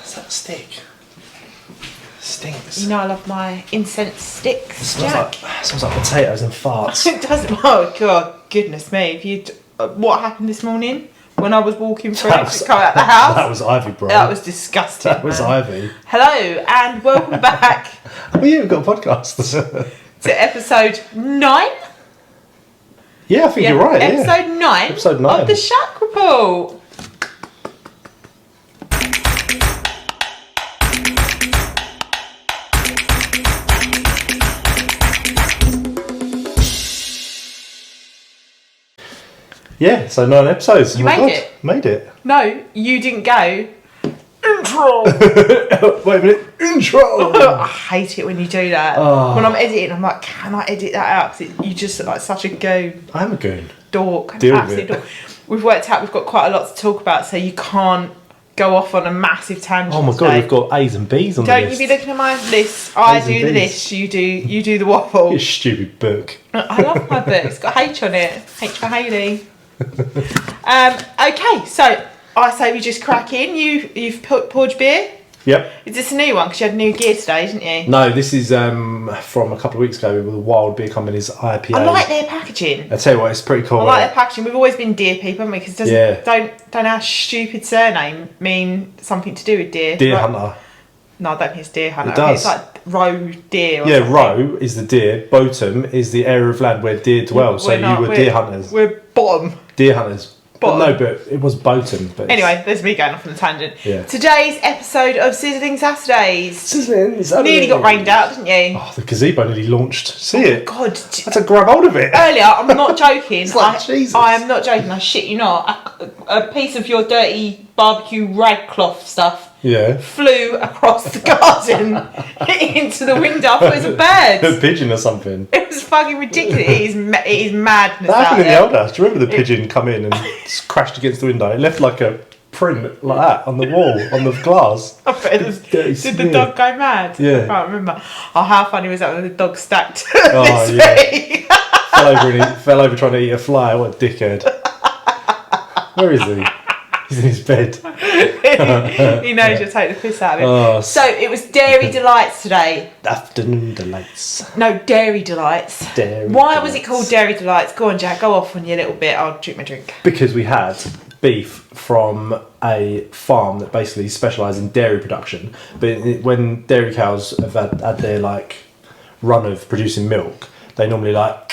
What's that stick? Stinks. You know I love my incense sticks, Jack. Smells like potatoes and farts. It doesn't. Oh God, goodness me! If you, what happened this morning when I was walking through to come out the house? That was Ivy, bro. That was disgusting. That was Ivy. Hello and welcome back. Oh yeah, we've got a podcast. To episode 9. Yeah, I think you're right. Episode 9. Episode 9 of the Shack Report. Yeah, so 9 episodes. You made it. Made it. No, you didn't go. Intro. Wait a minute. Intro. I hate it when you do that. Oh. When I'm editing, I'm like, can I edit that out? Because you just look like such a goon. I am a goon. Dork. Deal with Absolute it. dork. We've worked out we've got quite a lot to talk about, so you can't go off on a massive tangent. Oh my god, today. we've got A's and B's on the Don't list. you be looking at my list. I A's and do the B's. list. You do the waffle. You stupid book. I love my book. It's got H on it. H for Hayley. Okay, so I say we just crack in. You've poured your beer. Yep. Is this a new one? Because you had new gear today, didn't you? No, this is from a couple of weeks ago with the Wild Beer Company's IPA. I like their packaging. I tell you what, it's pretty cool. I like their packaging. We've always been deer people, haven't we? Because don't our stupid surname mean something to do with deer? Deer Right. Hunter. No, I don't think it's deer hunter. It does. I think it's like roe deer. Or Yeah, something. Roe is the deer. Botham is the area of land where deer dwell. So you were deer hunters. We're bottom. Deer hunters. Bottom. No, but it was Botham. But Anyway, there's me going off on a tangent. Yeah. Today's episode of Sizzling Saturdays. Sizzling Saturdays. Nearly got rained out, didn't you? Oh, the gazebo nearly launched. See it? God. I had to grab hold of it. Earlier, I'm not joking. It's like Jesus. I am not joking. I shit you not. A piece of your dirty barbecue rag cloth stuff Yeah. flew across the garden into the window. I thought it was a bird. A pigeon or something. It was fucking ridiculous. It is madness. That out happened in the there. old house. Do you remember the pigeon come in and just crashed against the window? It left like a print like that on the wall, on the glass. I bet it was, Dirty did the smear. dog go mad? Yeah. I can't remember. Oh, how funny was that when the dog stacked Oh, this yeah. week? Fell over trying to eat a fly. What a dickhead. Where is he? He's in his bed. He knows you'll take the piss out of him. Oh, So it was Dairy Delights today. Afternoon delights. No, Dairy Delights. Dairy Why was it Delights. call Dairy Delights? Go on, Jack. Go off on your little bit. I'll drink my drink. Because we had beef from a farm that basically specialises in dairy production. But when dairy cows have had their like run of producing milk, they normally like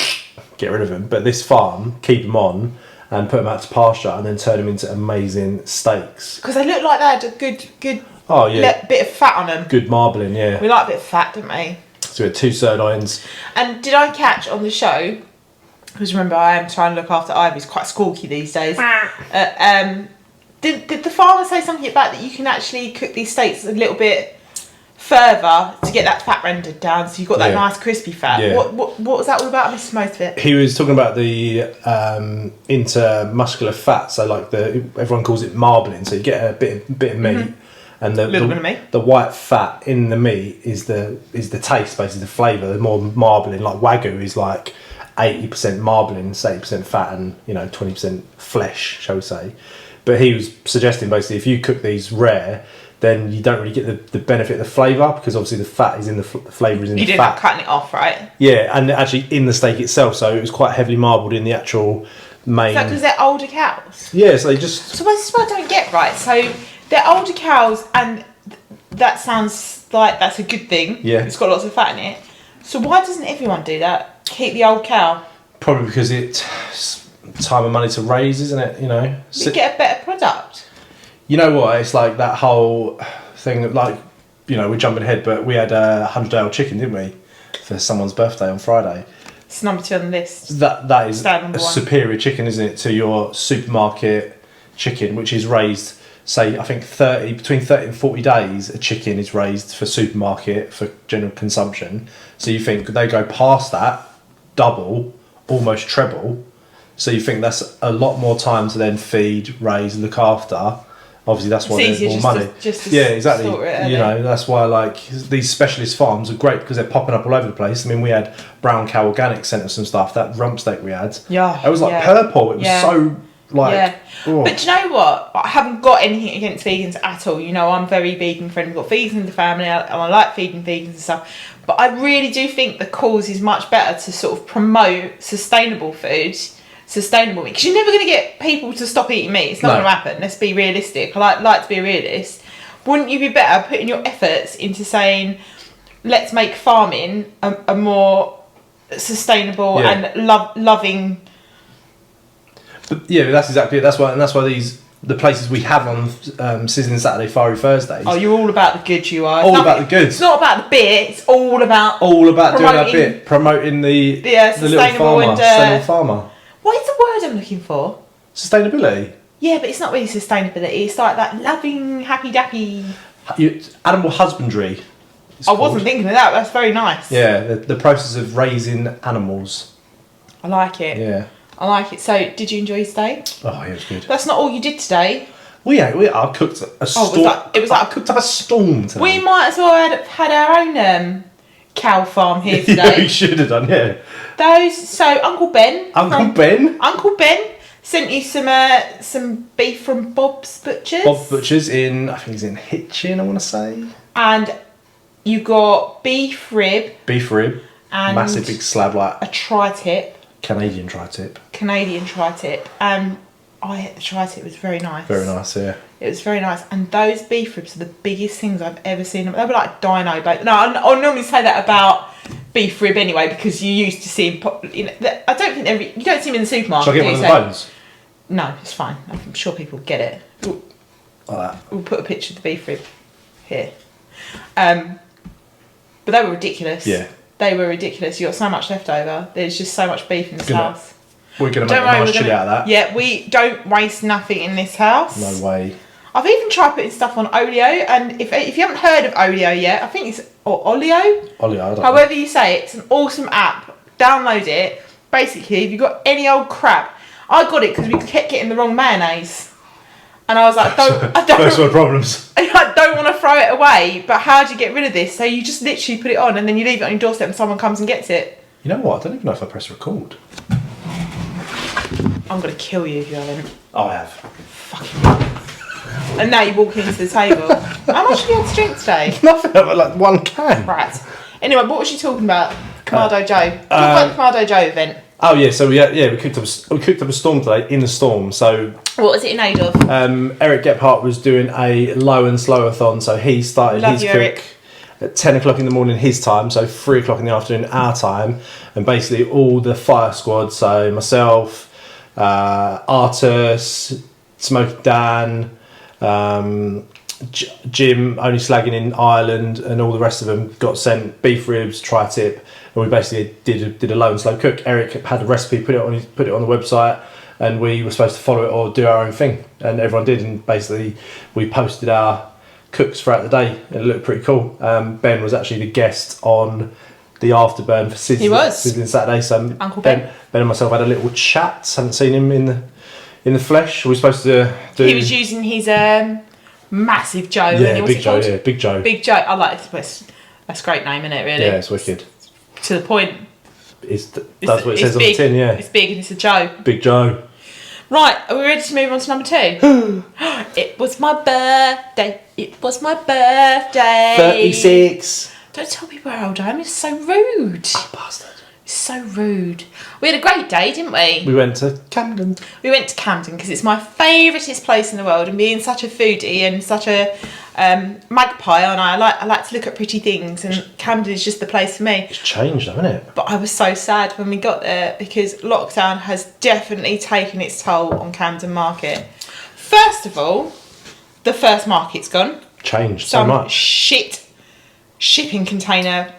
get rid of them. But this farm keep them on and put them out to pasture and then turn them into amazing steaks. Because they look like they had a good Oh yeah, bit of fat on them. good marbling. Yeah. We like a bit of fat, don't we? So we had 2 sirloins. And did I catch on the show, because remember I am trying to look after Ivy, he's quite squawky these days. Did the farmer say something about that you can actually cook these steaks a little bit further to get that fat rendered down, so you've got that Yeah. nice crispy fat? Yeah. What was that all about? I missed most of it. He was talking about the intermuscular fat, so like everyone calls it marbling. So you get a bit of meat, and the Little bit of meat. the white fat in the meat is the taste, basically the flavour. The more marbling, like Wagyu, is like 80% marbling, 80% fat, and 20% flesh, shall we say? But he was suggesting basically if you cook these rare, then you don't really get the benefit of the flavour, because obviously the fat is in the flavour is in You the didn't fat. like cutting it off, right? Yeah, and actually in the steak itself, so it was quite heavily marbled in the actual main. Is that because they're older cows? Yeah, so they just. So this is what I don't get, right? So they're older cows, and that sounds like that's a good thing. Yeah. It's got lots of fat in it. So why doesn't everyone do that? Keep the old cow. Probably because it's time and money to raise, isn't it? You get a better product. You know what? It's like that whole thing that, like, we're jumping ahead, but we had a 100-day-old chicken, didn't we? For someone's birthday on Friday. It's number 2 on the list. That is Stand a number 1. superior chicken, isn't it, to your supermarket chicken, which is raised, say, I think between 30 and 40 days, a chicken is raised for supermarket, for general consumption. So you think they go past that, double, almost treble. So you think that's a lot more time to then feed, raise, look after. Obviously, that's why It's there's easier more just money. to Yeah, exactly. sort it, isn't it? That's why like these specialist farms are great, because they're popping up all over the place. I mean, we had Brown Cow Organic sent us some stuff. That rump steak we had, Yeah, it was like yeah. purple. It was Yeah. so Like, yeah. oh. But do you know what? I haven't got anything against vegans at all. You know, I'm very vegan friendly. We've got vegans in the family, and I like feeding vegans and stuff. But I really do think the cause is much better to sort of promote sustainable food, sustainable meat. Because you're never going to get people to stop eating meat. It's not going to happen. Let's be realistic. I like to be a realist. Wouldn't you be better putting your efforts into saying, let's make farming a more sustainable and loving. But yeah, that's exactly it. That's why the places we have on Sizzling Saturday, Fiery Thursdays. Oh, you're all about the good, you are. All about the goods. It's not about the bit. It's all about doing that bit, promoting the little farmer. What is the word I'm looking for? Sustainability. Yeah, but it's not really sustainability. It's like that loving, happy dappy. Animal husbandry. I wasn't thinking of that. That's very nice. Yeah, the process of raising animals. I like it. Yeah. I like it. So, did you enjoy your stay? Oh, yeah, it was good. That's not all you did today. I cooked a storm. I cooked up a storm today. We might as well have had our own cow farm here today. Yeah, we should have done, yeah. So Uncle Ben sent you some beef from Bob's Butchers. Bob's Butchers I think he's in Hitchin, I want to say. And you got beef rib. And massive big slab, like a tri-tip. Canadian tri-tip. And I had the tri-tip. It was very nice. Very nice, yeah. It was very nice. And those beef ribs are the biggest things I've ever seen. They were like dino bacon. No, I normally say that about beef rib anyway, because you used to see them. I don't think you don't see them in the supermarket. Shall I get one of the bones? No, it's fine. I'm sure people get it. Like that. We'll put a picture of the beef rib here. But they were ridiculous. Yeah. They were ridiculous. You got so much left over. There's just so much beef in this house. We're going to make a nice chili out of that. Yeah, we don't waste nothing in this house. No way. I've even tried putting stuff on Olio, and if you haven't heard of Olio yet, I think it's Olio. I don't However you say it, it's an awesome app. Download it. Basically, if you've got any old crap, I got it because we kept getting the wrong mayonnaise, and I was like, First world problems. I don't want to throw it away, but how do you get rid of this? So you just literally put it on, and then you leave it on your doorstep, and someone comes and gets it. You know what? I don't even know if I press record. I'm gonna kill you if you haven't. Oh, I have. Fucking. And now you're walking into the table. How much have you had to drink today? Nothing, like one can. Right. Anyway, what was she talking about? Kamado Joe. Talk about the Kamado Joe event. Oh yeah, so we cooked up a storm today in the storm. So what was it in aid of? Eric Gephert was doing a low and slow-a-thon, so he started his cook Eric. at 10 o'clock in the morning his time, so 3 o'clock in the afternoon our time, and basically all the fire squad, so myself, Artus, Smokey Dan, Jim, only slagging in Ireland, and all the rest of them got sent beef ribs, tri-tip, and we basically did a low and slow cook. Eric had a recipe, put it on the website, and we were supposed to follow it or do our own thing, and everyone did, and basically we posted our cooks throughout the day, and it looked pretty cool. Ben was actually the guest on the afterburn for Sizzling Saturday, so Uncle Ben and myself had a little chat. Haven't seen him in the flesh. We were supposed to do. He was using his massive Joe. Yeah, Big Joe. Yeah, Big Joe. Big Joe. I like it. That's a great name, isn't it? Really. Yeah, it's wicked. To the point. That's what it says on the tin. Yeah. It's big and it's a Joe. Big Joe. Right, are we ready to move on to number 2? It was my birthday. 36. Don't tell people how old I am. It's so rude. Oh, bastard. It's so rude. We had a great day, didn't we? We went to Camden. We went to Camden because it's my favouriteest place in the world, and being such a foodie and such a magpie, and I like to look at pretty things, and Camden is just the place for me. It's changed, hasn't it? But I was so sad when we got there because lockdown has definitely taken its toll on Camden Market. First of all, the first market's gone. Changed so much. Shit shipping container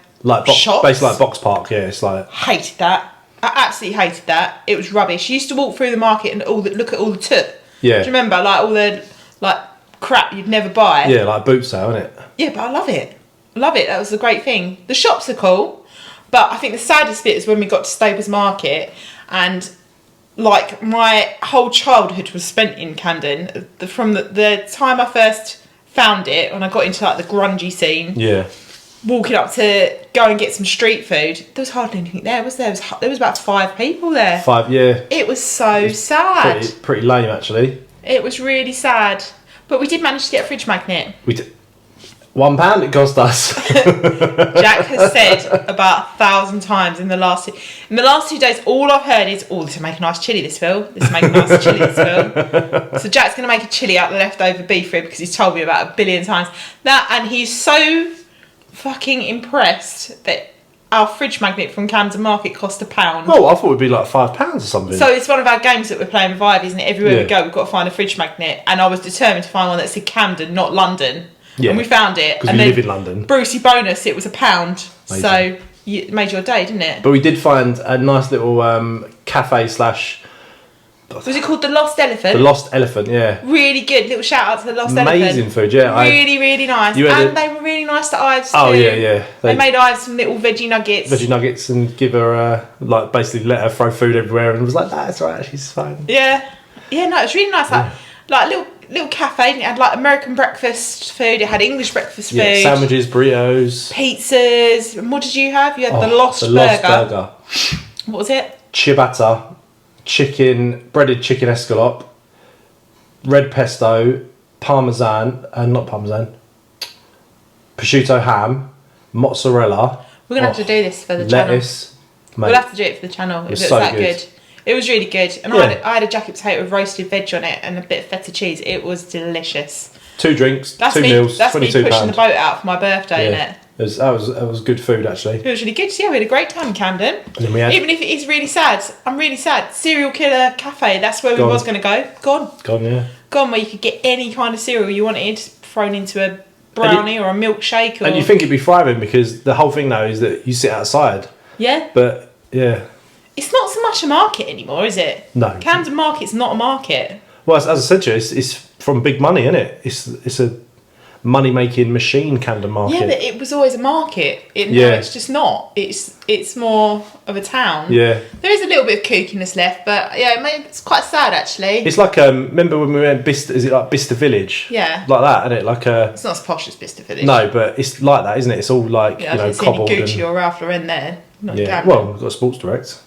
shops. Basically like Box Park, yeah. It's like hated that. I absolutely hated that. It was rubbish. You used to walk through the market and look at all the toot. Yeah. Do you remember all the crap you'd never buy? Yeah, like a boot sale, isn't it? Yeah, but I love it. That was the great thing. The shops are cool, but I think the saddest bit is when we got to Stables Market, and my whole childhood was spent in Camden. From the time I first found it, when I got into the grungy scene. Yeah. walking up to go and get some street food. There was hardly anything there, was there? There was about 5 people there. 5, yeah. It was so sad. Pretty lame, actually. It was really sad. But we did manage to get a fridge magnet. We did. £1 it cost us. Jack has said about 1,000 times in the last 2 days, all I've heard is, oh, this will make a nice chilli, this will. This will make a nice chilli, this will. So Jack's going to make a chilli out of the leftover beef rib because he's told me about 1 billion times. And he's so fucking impressed that our fridge magnet from Camden Market cost £1. Oh, I thought it would be like £5 or something. So it's one of our games that we're playing with Vibe, isn't it? Everywhere Yeah. we go, we've got to find a fridge magnet. And I was determined to find one that said Camden, not London. Yeah. And we found it. Because and we then live in London. Brucey bonus, it was £1. Amazing. So it made your day, didn't it? But we did find a nice little cafe slash... Was it called The Lost Elephant? The Lost Elephant, yeah. Really good. Little shout out to The Lost Elephant. Amazing food, yeah. Really, really nice. You had And they were really nice to Ives too. Oh, yeah. They made Ives some little veggie nuggets. Veggie nuggets and give her, like, basically let her throw food everywhere and was like, that's right, she's fine. Yeah. Yeah, no, it was really nice. Like little cafe. And it had like American breakfast food. It had English breakfast food. Yeah, sandwiches, burritos. Pizzas. And what did you have? You had the Lost Burger. What was it? Ciabatta, breaded chicken escalope, red pesto, prosciutto ham, mozzarella. We're going to have to do this for the channel. Lettuce. Mate, We'll have to do it for the channel. It was looks so that good. good. It was really good. And Yeah. I had a jacket potato with roasted veg on it and a bit of feta cheese. It was delicious. 2 drinks, That's 2 me, meals, that's me £22. pushing the boat out for my birthday, Yeah. innit? That was good food, actually. It was really good. So yeah, we had a great time in Camden. And then we had... Even if it is really sad, I'm really sad. Serial Killer Cafe, that's where we Gone. was going to go. Gone. Gone, yeah. Gone, where you could get any kind of cereal you wanted thrown into a brownie or a milkshake. Or... And you think it'd be thriving because the whole thing, though, is that you sit outside. Yeah. But, yeah. It's not so much a market anymore, is it? No. Camden Market's not a market. Well, as I said to you, it's from big money, isn't it? It's a money-making machine, Camden Market. Yeah, but it was always a market. No, it's just not. It's more of a town. Yeah. There is a little bit of kookiness left, but yeah, it's quite sad actually. It's like, remember when we went Bicester, is it like Bicester Village? Yeah. Like that, isn't it? Like a... It's not as posh as Bicester Village. No, but it's like that, isn't it? It's all like, Yeah, you know, I didn't see any cobbled Gucci and... or Ralph Lauren there. Not Yeah, Camden. well, we've got Sports Direct.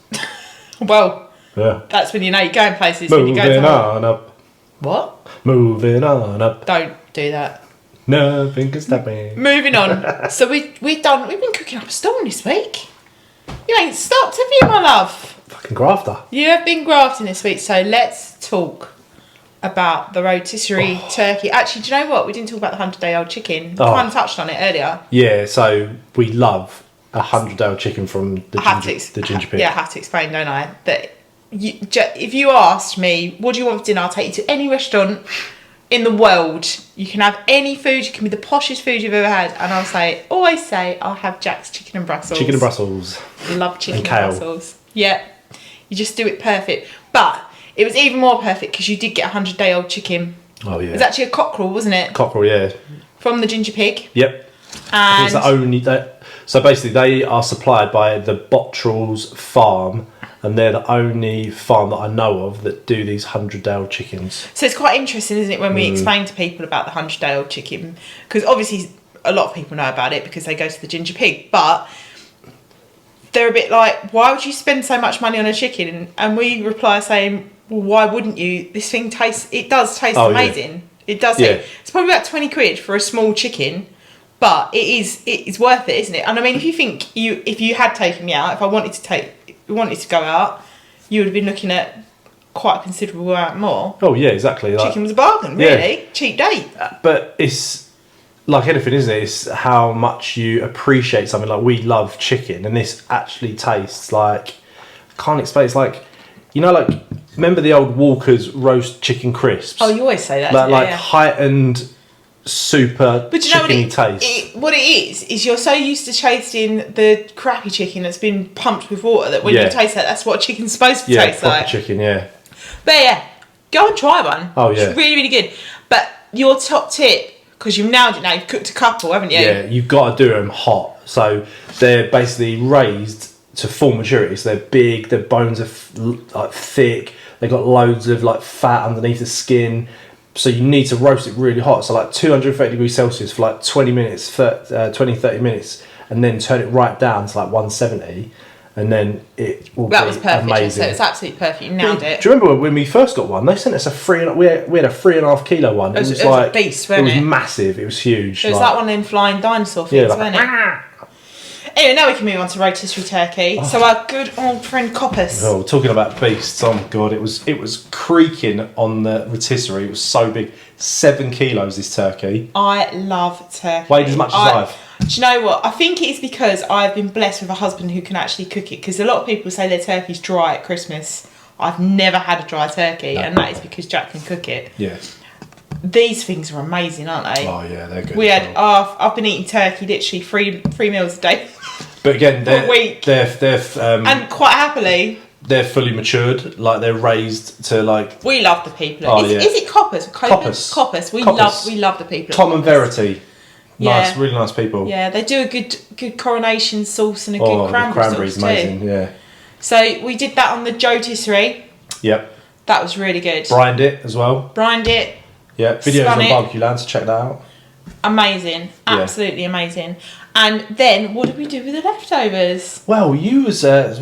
Well, Yeah. that's when you know you're going places. When you go Moving to on up. What? Moving on up. Don't do that. Nothing can stop me. Moving on. So we've been cooking up a storm this week. You ain't stopped, have you, my love? Fucking grafter. You have been grafting this week, so let's talk about the rotisserie turkey. Actually, do you know what? We didn't talk about the 100-day-old chicken. We kind of touched on it earlier. Yeah, so we love 100-day-old chicken from the ginger pig. Yeah, I have to explain, don't I? That if you asked me, what do you want for dinner? I'll take you to any restaurant in the world. You can have any food. You can be the poshest food you've ever had. And always say, I'll have Jack's chicken and Brussels. Chicken and Brussels. Love chicken and kale. Brussels. Yeah. You just do it perfect. But it was even more perfect because you did get a 100-day-old chicken. Oh, yeah. It was actually a cockerel, wasn't it? Cockerel, yeah. From the ginger pig. Yep. And It's the only... So basically, they are supplied by the Bottrell's farm, and they're the only farm that I know of that do these 100-day-old chickens. so it's quite interesting, isn't it, when we explain to people about the 100-day-old chicken? Because obviously a lot of people know about it because they go to the ginger pig, but they're a bit like, why would you spend so much money on a chicken? And we reply saying, well, why wouldn't you? This thing does taste amazing. Yeah. It does. Yeah. It's probably about 20 quid for a small chicken, but it is worth it, isn't it? And I mean, if you had taken me out, if I wanted to go out, you would have been looking at quite a considerable amount more. Oh, yeah, exactly. Chicken was a bargain, really. Cheap date. But it's like anything, isn't it? It's how much you appreciate something. Like, we love chicken, and this actually tastes like... I can't explain. It's like, you know, like... Remember the old Walker's roast chicken crisps? Oh, you always say that. Like yeah. heightened, super But you know chickeny taste. What it is you're so used to tasting the crappy chicken that's been pumped with water that when you taste that's what chicken's supposed to taste proper like. chicken, yeah. But yeah, go and try one. Oh, yeah. It's really, really good. But your top tip, because you've nailed it now, you've cooked a couple, haven't you? Yeah, you've got to do them hot. So they're basically raised to full maturity. So they're big, their bones are like thick, they've got loads of like fat underneath the skin. So you need to roast it really hot. So like 230 degrees Celsius for like 20 minutes, 30 minutes. and then turn it right down to like 170, and then it will That be was perfect. amazing. So it's absolutely perfect. You nailed it. Do you remember when we first got one? They sent us we had a 3.5 kilo one. It was like a beast, wasn't it? It was massive. It was huge. It was like one of them flying dinosaur things, wasn't it? Anyway, now we can move on to rotisserie turkey. So our good old friend Copas. Oh, talking about beasts! Oh my god, it was creaking on the rotisserie. It was so big, 7 kilos. This turkey. I love turkey. Weighed as much as I've. Do you know what? I think it's because I've been blessed with a husband who can actually cook it. Because a lot of people say their turkey's dry at Christmas. I've never had a dry turkey, and that is because Jack can cook it. Yeah. These things are amazing, aren't they? Oh yeah, they're good. I've been eating turkey literally three meals a day. But again, a week. they're and quite happily. They're fully matured, like they're raised to like. We love the people. Oh, is it Copas? Copas. We love the people. Tom and Verity. Yeah. Nice, really nice people. Yeah, they do a good coronation sauce and a good cranberry sauce amazing, too. Yeah. So we did that on the rotisserie. Yep. That was really good. Brined it as well. Brined it. Yeah, videos on Barbecue Land, so check that out. Amazing, absolutely amazing. And then what did we do with the leftovers? Well, we said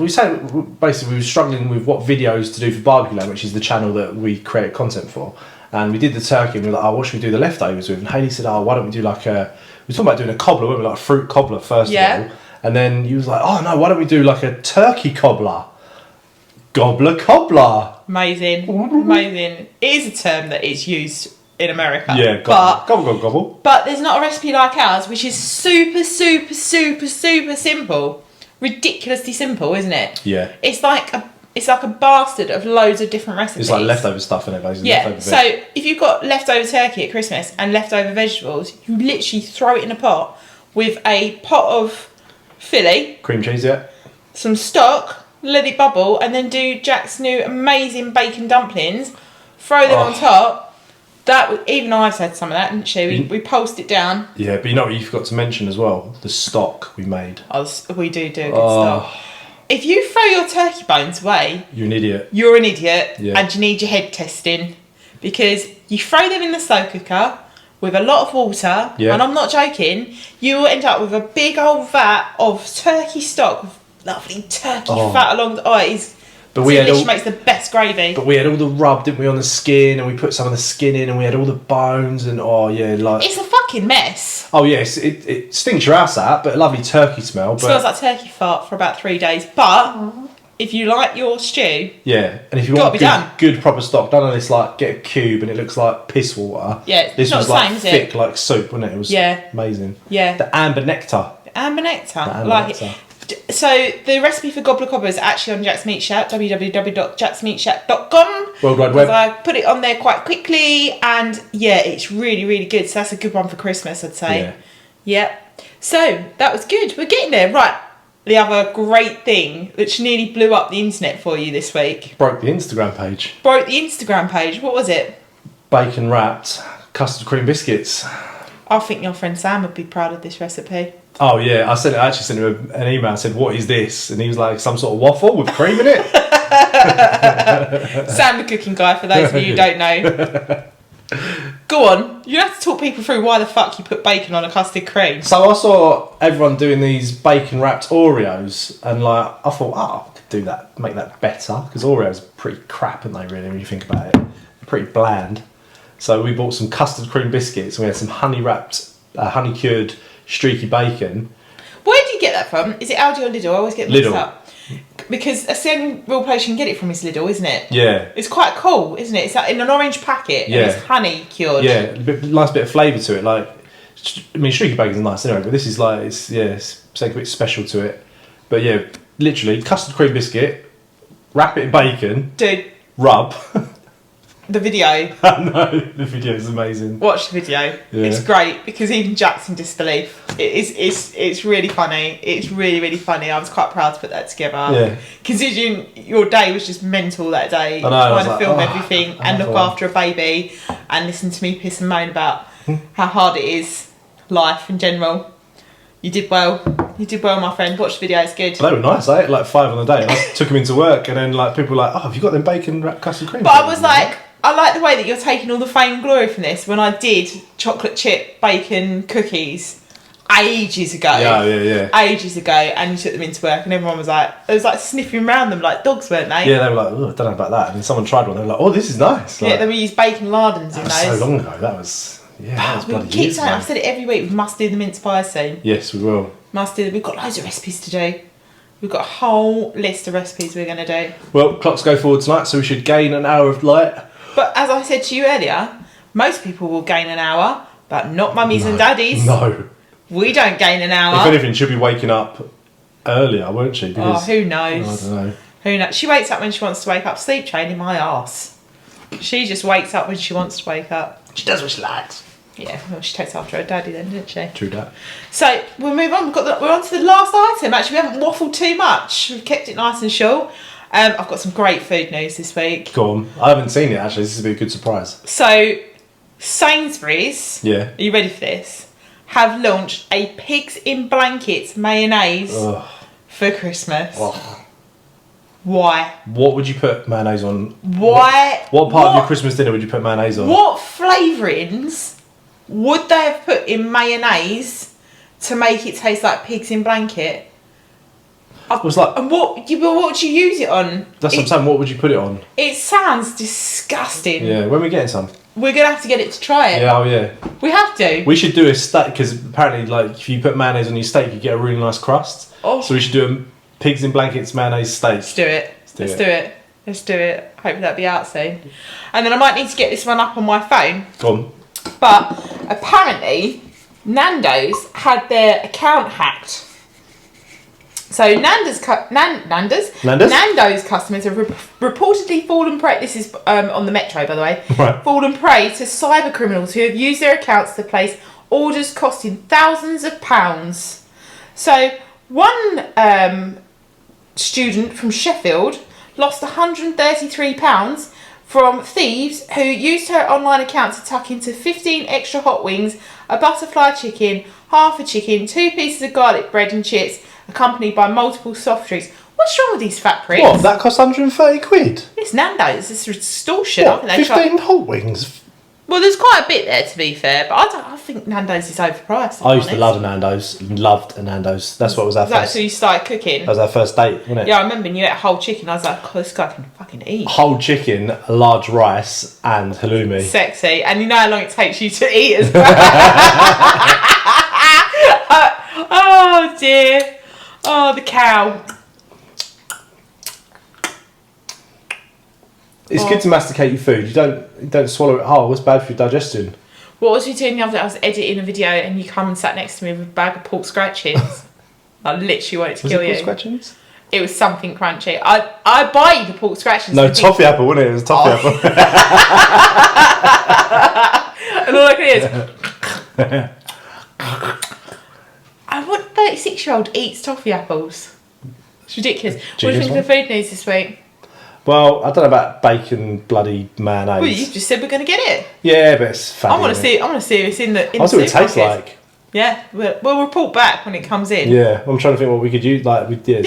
basically we were struggling with what videos to do for Barbecue Land, which is the channel that we create content for. And we did the turkey and we were like, oh, what should we do the leftovers with? And Hayley said, oh, why don't we do like we were talking about doing a cobbler, weren't we? Like a fruit cobbler first of all. And then you was like, oh no, why don't we do like a turkey cobbler? Cobbler. Amazing. Amazing. It is a term that is used in America. Yeah, gobble. But there's not a recipe like ours, which is super simple. Ridiculously simple, isn't it? Yeah. It's like a bastard of loads of different recipes. It's like leftover stuff in it, basically. Yeah. So if you've got leftover turkey at Christmas and leftover vegetables, you literally throw it in a pot with a pot of Philly, cream cheese, yeah, some stock, let it bubble, and then do Jack's new amazing bacon dumplings. Throw them on top. Even I've had some of that, didn't she? We pulsed it down. Yeah, but you know what you forgot to mention as well? The stock we made. We do a good stock. If you throw your turkey bones away, you're an idiot. You're an idiot, yeah. And you need your head testing, because you throw them in the slow cooker with a lot of water, and I'm not joking. You will end up with a big old vat of turkey stock, with lovely turkey fat along. It is. But it makes the best gravy. But we had all the rub, didn't we, on the skin, and we put some of the skin in, and we had all the bones, and it's a fucking mess. Oh yes, it stinks your ass out, but a lovely turkey smell. It smells like turkey fart for about 3 days. But if you like your stew, yeah, and if you want good proper stock, don't just like get a cube and it looks like piss water. Yeah, this not was the like same, thick like soup, wasn't it? It was amazing. Yeah, the amber nectar. It. So the recipe for Gobbler Cobber is actually on Jack's Meat Shack, www.jacksmeatshack.com. World Wide Web. I put it on there quite quickly, and it's really, really good. So that's a good one for Christmas, I'd say. Yeah. So that was good. We're getting there. Right. The other great thing, which nearly blew up the internet for you this week. Broke the Instagram page. What was it? Bacon wrapped custard cream biscuits. I think your friend Sam would be proud of this recipe. Oh yeah, I actually sent him an email. I said, "What is this?" And he was like, "Some sort of waffle with cream in it." Sam, the cooking guy, for those of you who don't know. Go on. You have to talk people through why the fuck you put bacon on a custard cream. So I saw everyone doing these bacon wrapped Oreos, and I thought, I could do that, make that better, because Oreos are pretty crap, aren't they? Really, when you think about it, they're pretty bland. So we bought some custard cream biscuits, and we had some honey cured streaky bacon. Where do you get that from? Is it Aldi or Lidl? I always get mixed up. Because that's the only real place you can get it from is Lidl, isn't it? Yeah. It's quite cool, isn't it? It's like in an orange packet, and it's honey cured. Yeah, nice bit of flavour to it. Streaky bacon's nice anyway, but this is it's a bit special to it. But yeah, literally, custard cream biscuit, wrap it in bacon. Dude. Rub. The video. No, the video is amazing. Watch the video. Yeah. It's great, because even Jack's in disbelief. It's really funny. It's really, really funny. I was quite proud to put that together. Yeah. Considering your day was just mental that day. Trying to film everything and look after a baby and listen to me piss and moan about how hard it is, life in general. You did well. You did well, my friend. Watch the video, it's good. They were nice. I ate 5 on the day. I took them into work, and then people were like, "Oh, have you got them bacon wrapped custard cream?" But I was like, I like the way that you're taking all the fame and glory from this. When I did chocolate chip bacon cookies, ages ago. Yeah. Ages ago, and you took them into work, and everyone was like, it was like sniffing around them like dogs, weren't they? Yeah, they were like, oh, I don't know about that. And then someone tried one, they were like, oh, this is nice. Like, Yeah, then we used bacon lardons in that those. was so long ago. That was bloody We keep years saying, ago. I've said it every week, we must do the mince pies soon. Yes, we will. We've got loads of recipes to do. We've got a whole list of recipes we're going to do. Well, clocks go forward tonight, so we should gain an hour of light. But as I said to you earlier, most people will gain an hour, but not mummies and daddies. No. We don't gain an hour. If anything, she'll be waking up earlier, won't she? Because, who knows? I don't know. Who knows? She wakes up when she wants to wake up. Sleep training my arse. She just wakes up when she wants to wake up. She does what she likes. Yeah, well, she takes after her daddy then, doesn't she? True that. So we'll move on. We're on to the last item. Actually, we haven't waffled too much. We've kept it nice and short. I've got some great food news this week. Go on. I haven't seen it, actually. This will be a good surprise. So, Sainsbury's, Yeah. are you ready for this? Have launched a pigs in blankets mayonnaise for Christmas. Oh. Why? What would you put mayonnaise on? Why? What part of your Christmas dinner would you put mayonnaise on? What flavourings would they have put in mayonnaise to make it taste like pigs in blanket? It was like, And what would you use it on? that's what I'm saying. What would you put it on? It sounds disgusting. Yeah. When are we getting some? We're going to have to get it to try it. Yeah. Oh yeah. We have to. We should do a steak because apparently, like, if you put mayonnaise on your steak, you get a really nice crust. Oh. So we should do a pigs in blankets mayonnaise steak. Let's do it. Let's do it. Hope that'll be out soon. And then I might need to get this one up on my phone. Go on. But apparently, Nando's had their account hacked. So Nando's customers have reportedly fallen prey. This is on the Metro, by the way. Right. Fallen prey to cyber criminals who have used their accounts to place orders costing thousands of pounds. So one student from Sheffield lost £133 from thieves who used her online account to tuck into 15 extra hot wings, a butterfly chicken, half a chicken, 2 pieces of garlic bread and chips, accompanied by multiple soft drinks. What's wrong with these fat pricks? What? That cost 130 quid? It's Nando's. It's extortion. What? I think 15 hot wings? Well, there's quite a bit there, to be fair, but I think Nando's is overpriced. I used to love a Nando's. Loved a Nando's. That's what was our That's first. so you started cooking. That was our first date, wasn't it? Yeah, I remember you ate a whole chicken. I was like, oh, this guy can fucking eat. Whole chicken, large rice, and halloumi. Sexy. And you know how long it takes you to eat as well. Oh, dear. Oh, the cow. It's good to masticate your food. You don't swallow it whole. It's bad for your digestion. What was you doing the other day? I was editing a video and you come and sat next to me with a bag of pork scratchings. I literally wanted to kill you. Was it pork scratchings? It was something crunchy. I buy you the pork scratchings. No, toffee apple, wasn't it? It was toffee apple. And all I can hear is... What 36-year-old eats toffee apples? It's ridiculous. What do you think of the food news this week? Well, I don't know about bacon bloody mayonnaise. Well, you just said we're going to get it. Yeah, but it's fatty. I want to see it's in the I'll see what it tastes supermarket. like. Yeah, we'll report back when it comes in. Yeah, I'm trying to think what we could use. Like, Yeah,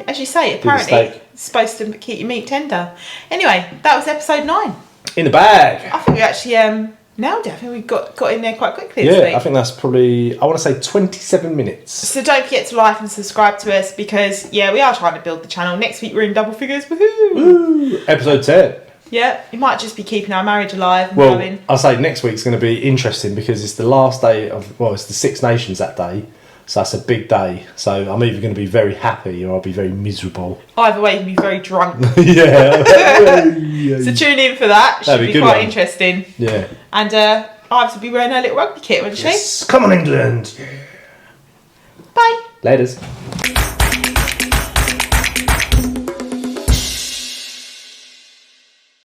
as you say, apparently it's supposed to keep your meat tender. Anyway, that was episode 9. In the bag. I think we actually nailed it. I think we got in there quite quickly this week. I think that's probably, I want to say 27 minutes. So don't forget to like and subscribe to us because, we are trying to build the channel. Next week we're in double figures. Woohoo! Woo! Episode 10. Yeah, it might just be keeping our marriage alive and Well, going. I'll say next week's going to be interesting because it's the last day of, it's the Six Nations that day. So that's a big day. So I'm either going to be very happy or I'll be very miserable. Either way, you can be very drunk. Yeah. So tune in for that. That'd Should be be a good quite one. interesting. Yeah. And Ives will be wearing her little rugby kit, won't she? Yes. Come on, England. Bye. Laters.